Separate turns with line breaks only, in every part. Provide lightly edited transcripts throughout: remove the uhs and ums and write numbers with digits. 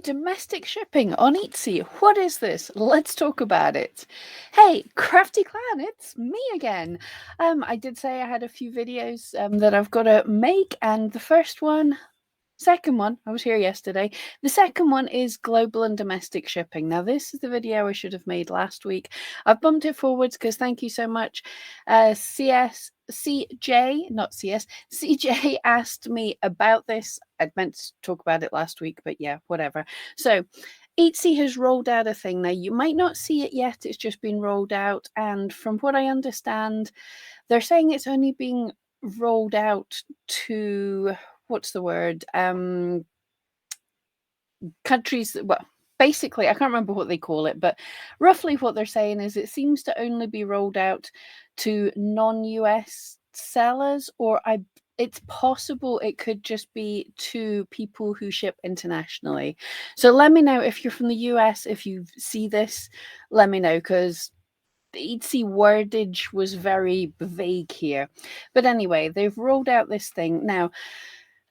domestic shipping on Etsy. What is this? Let's talk about it. Hey, Crafty Clan, it's me again. I did say I had a few videos that I've got to make, and the second one, I was here yesterday. The second one is global and domestic shipping. Now, this is the video I should have made last week. I've bumped it forwards because thank you so much. CJ asked me about this. I'd meant to talk about it last week, but yeah, whatever. So, Etsy has rolled out a thing now. You might not see it yet, it's just been rolled out. And from what I understand, they're saying it's only being rolled out to what's the word? Countries, well, basically, I can't remember what they call it, but roughly what they're saying is it seems to only be rolled out to non-US sellers, or it's possible it could just be to people who ship internationally. So let me know if you're from the US, if you see this, let me know, because the Etsy wordage was very vague here. But anyway, they've rolled out this thing. Now,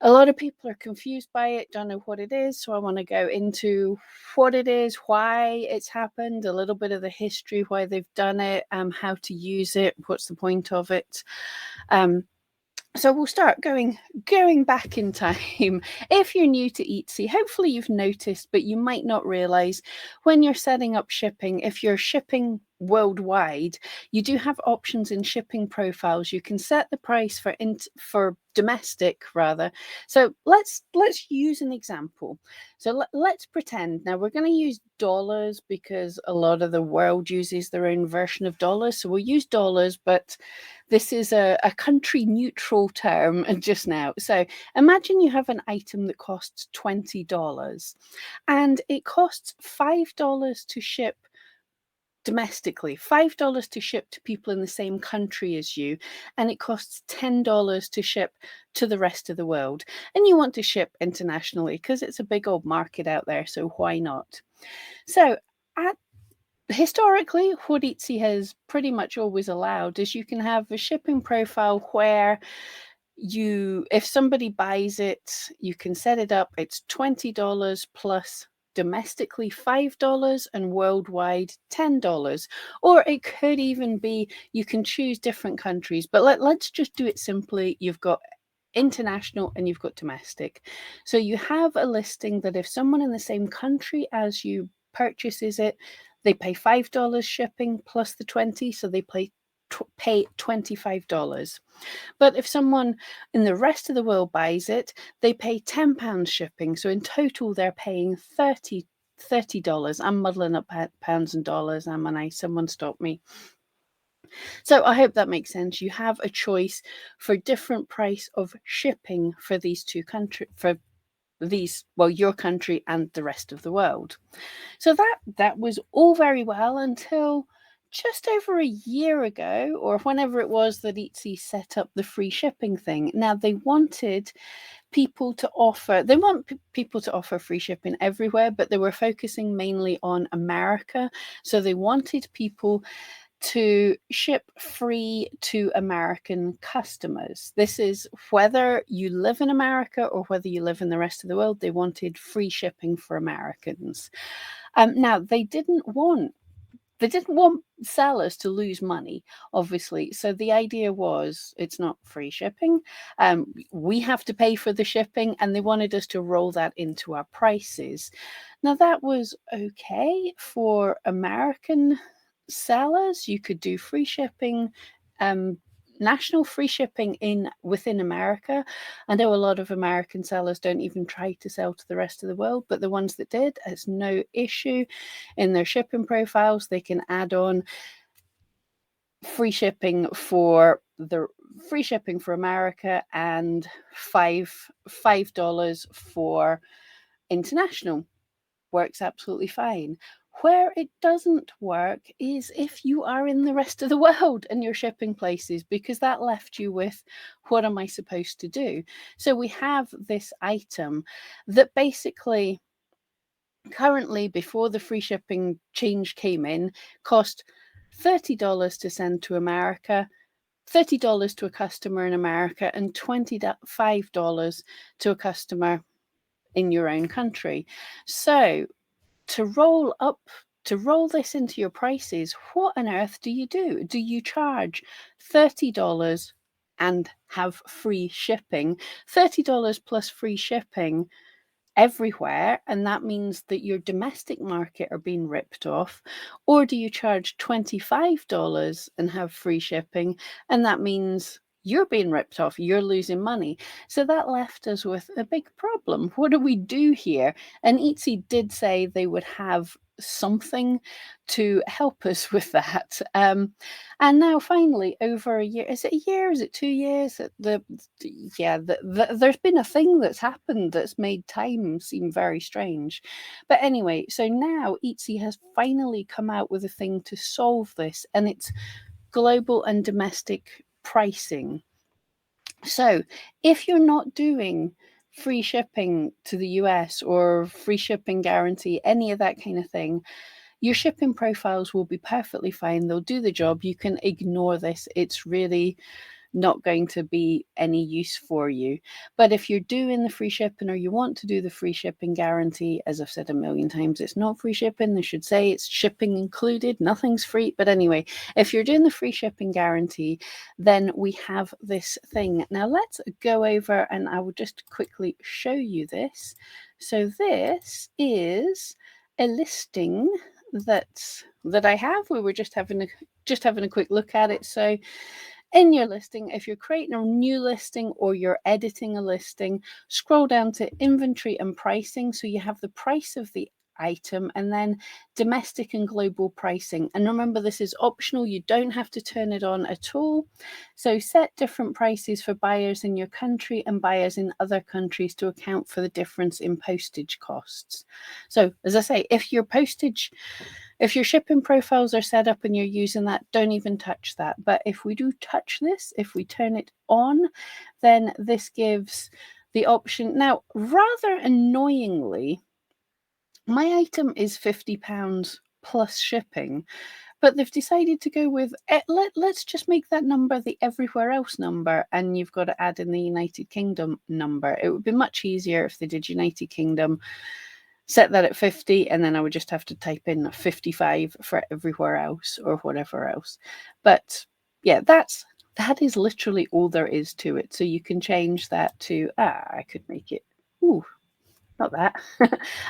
a lot of people are confused by it, don't know what it is. So I want to go into what it is, why it's happened, a little bit of the history, why they've done it, how to use it, what's the point of it. So we'll start going back in time. If you're new to Etsy, hopefully you've noticed, but you might not realize when you're setting up shipping, if you're shipping worldwide, you do have options in shipping profiles. You can set the price for domestic rather. So let's use an example. So let's pretend now we're going to use dollars because a lot of the world uses their own version of dollars. So we'll use dollars, but this is a country neutral term just now. So imagine you have an item that costs $20 and it costs $5 to ship domestically, $5 to ship to people in the same country as you, and it costs $10 to ship to the rest of the world. And you want to ship internationally because it's a big old market out there, so why not? So historically, what Etsy has pretty much always allowed is you can have a shipping profile where if somebody buys it, you can set it up, it's $20 plus domestically $5 and worldwide $10. Or it could even be you can choose different countries, but let's just do it simply. You've got international and you've got domestic. So you have a listing that if someone in the same country as you purchases it, they pay $5 shipping plus the 20, so they pay $25. But if someone in the rest of the world buys it, they pay £10 shipping. So in total, they're paying $30. I'm muddling up pounds and dollars, am I? Someone stop me. So I hope that makes sense. You have a choice for different price of shipping for these two countries, your country and the rest of the world. So that was all very well until just over a year ago, or whenever it was that Etsy set up the free shipping thing. Now they want people to offer free shipping everywhere, but they were focusing mainly on America. So they wanted people to ship free to American customers. This is whether you live in America or whether you live in the rest of the world. They wanted free shipping for Americans. Now they didn't want sellers to lose money, obviously. So the idea was it's not free shipping. We have to pay for the shipping, and they wanted us to roll that into our prices. Now that was okay for American sellers. You could do free shipping, national free shipping within America. I know a lot of American sellers don't even try to sell to the rest of the world, but the ones that did, it's no issue. In their shipping profiles, they can add on free shipping for America and $5 for international. Works absolutely fine. Where it doesn't work is if you are in the rest of the world and you're shipping places, because that left you with, what am I supposed to do? So we have this item that basically currently, before the free shipping change came in, cost $30 to send to America, $30 to a customer in America, and $25 to a customer in your own country. So to roll this into your prices, what on earth do you do? Do you charge $30 and have free shipping? $30 plus free shipping everywhere, and that means that your domestic market are being ripped off? Or do you charge $25 and have free shipping, and that means you're being ripped off, you're losing money? So that left us with a big problem. What do we do here? And Etsy did say they would have something to help us with that. And now finally, over a year, is it a year? Is it 2 years? There's been a thing that's happened that's made time seem very strange. But anyway, so now Etsy has finally come out with a thing to solve this, and it's global and domestic pricing. So if you're not doing free shipping to the US or free shipping guarantee, any of that kind of thing, your shipping profiles will be perfectly fine. They'll do the job. You can ignore this. It's really not going to be any use for you. But if you're doing the free shipping, or you want to do the free shipping guarantee, as I've said a million times, it's not free shipping. They should say it's shipping included. Nothing's free. But anyway, if you're doing the free shipping guarantee, then we have this thing. Now let's go over, and I will just quickly show you this. So this is a listing that I have. We were just having a quick look at it. So in your listing, if you're creating a new listing or you're editing a listing, scroll down to inventory and pricing. So you have the price of the item, and then domestic and global pricing. And remember, this is optional. You don't have to turn it on at all. So set different prices for buyers in your country and buyers in other countries to account for the difference in postage costs. So as I say, if your shipping profiles are set up and you're using that, don't even touch that. But if we do touch this, if we turn it on, then this gives the option. Now, rather annoyingly, my item is £50 plus shipping, but they've decided to go with, let's just make that number the everywhere else number, and you've got to add in the United Kingdom number. It would be much easier if they did United Kingdom, set that at 50, and then I would just have to type in 55 for everywhere else or whatever else. But yeah, that is literally all there is to it. So you can change that to, I could make it, not that.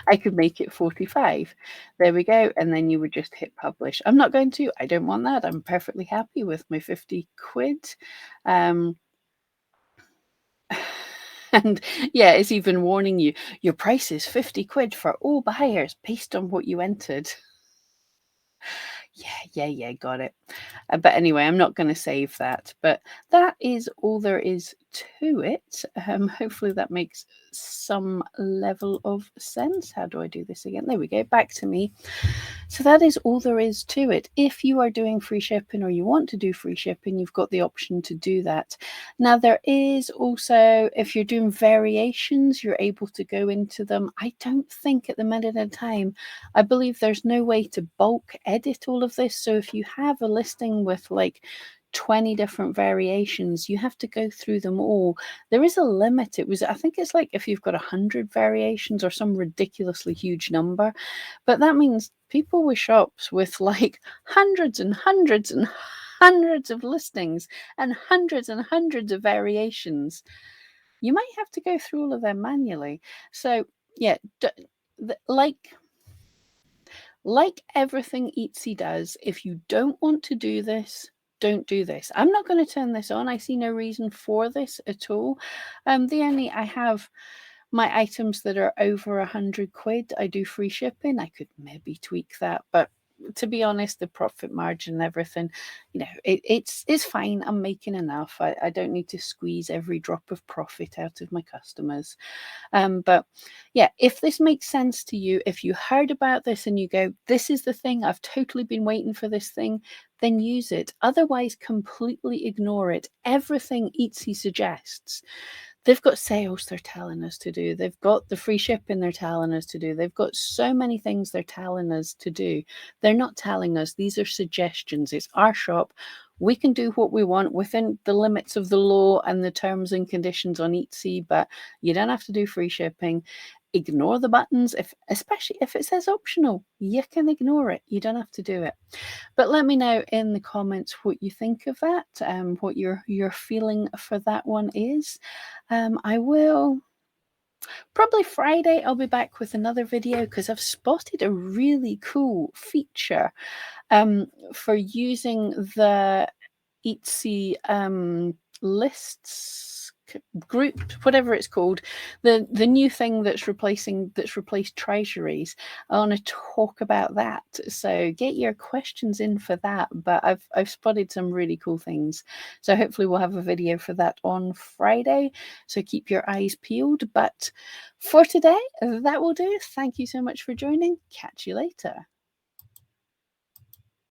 I could make it 45. There we go. And then you would just hit publish. I'm not going to. I don't want that. I'm perfectly happy with my 50 quid. And yeah, it's even warning you, your price is 50 quid for all buyers based on what you entered. Yeah, got it. But anyway, I'm not going to save that. But that is all there is to it. Hopefully that makes some level of sense. How do I do this again? There we go. Back to me. So that is all there is to it. If you are doing free shipping or you want to do free shipping, you've got the option to do that. Now, there is also, if you're doing variations, you're able to go into them. I don't think at the minute in time, I believe there's no way to bulk edit all of this. So if you have a listing with like 20 different variations, you have to go through them all. There is a limit. I think it's like if you've got 100 variations or some ridiculously huge number, but that means people with shops with like hundreds and hundreds and hundreds of listings and hundreds of variations, you might have to go through all of them manually. So yeah, like everything Etsy does, if you don't want to do this, don't do this. I'm not going to turn this on. I see no reason for this at all. I have my items that are over 100 quid. I do free shipping. I could maybe tweak that, but to be honest, the profit margin and everything, it's fine. I'm making enough. I don't need to squeeze every drop of profit out of my customers. But yeah, if this makes sense to you, if you heard about this and you go, this is the thing, I've totally been waiting for this thing, then use it. Otherwise, completely ignore it. Everything Etsy suggests, they've got sales they're telling us to do. They've got the free shipping they're telling us to do. They've got so many things they're telling us to do. They're not telling us. These are suggestions. It's our shop. We can do what we want within the limits of the law and the terms and conditions on Etsy, but you don't have to do free shipping. ignore the buttons, especially if it says optional. You can ignore it. You don't have to do it. But let me know in the comments what you think of that, what your feeling for that one is. I will probably Friday, I'll be back with another video because I've spotted a really cool feature for using the Etsy lists group, whatever it's called, the new thing that's replaced treasuries. I want to talk about that, so get your questions in for that. But I've spotted some really cool things, so hopefully we'll have a video for that on Friday, so keep your eyes peeled. But for today, that will do. Thank you so much for joining. Catch you later.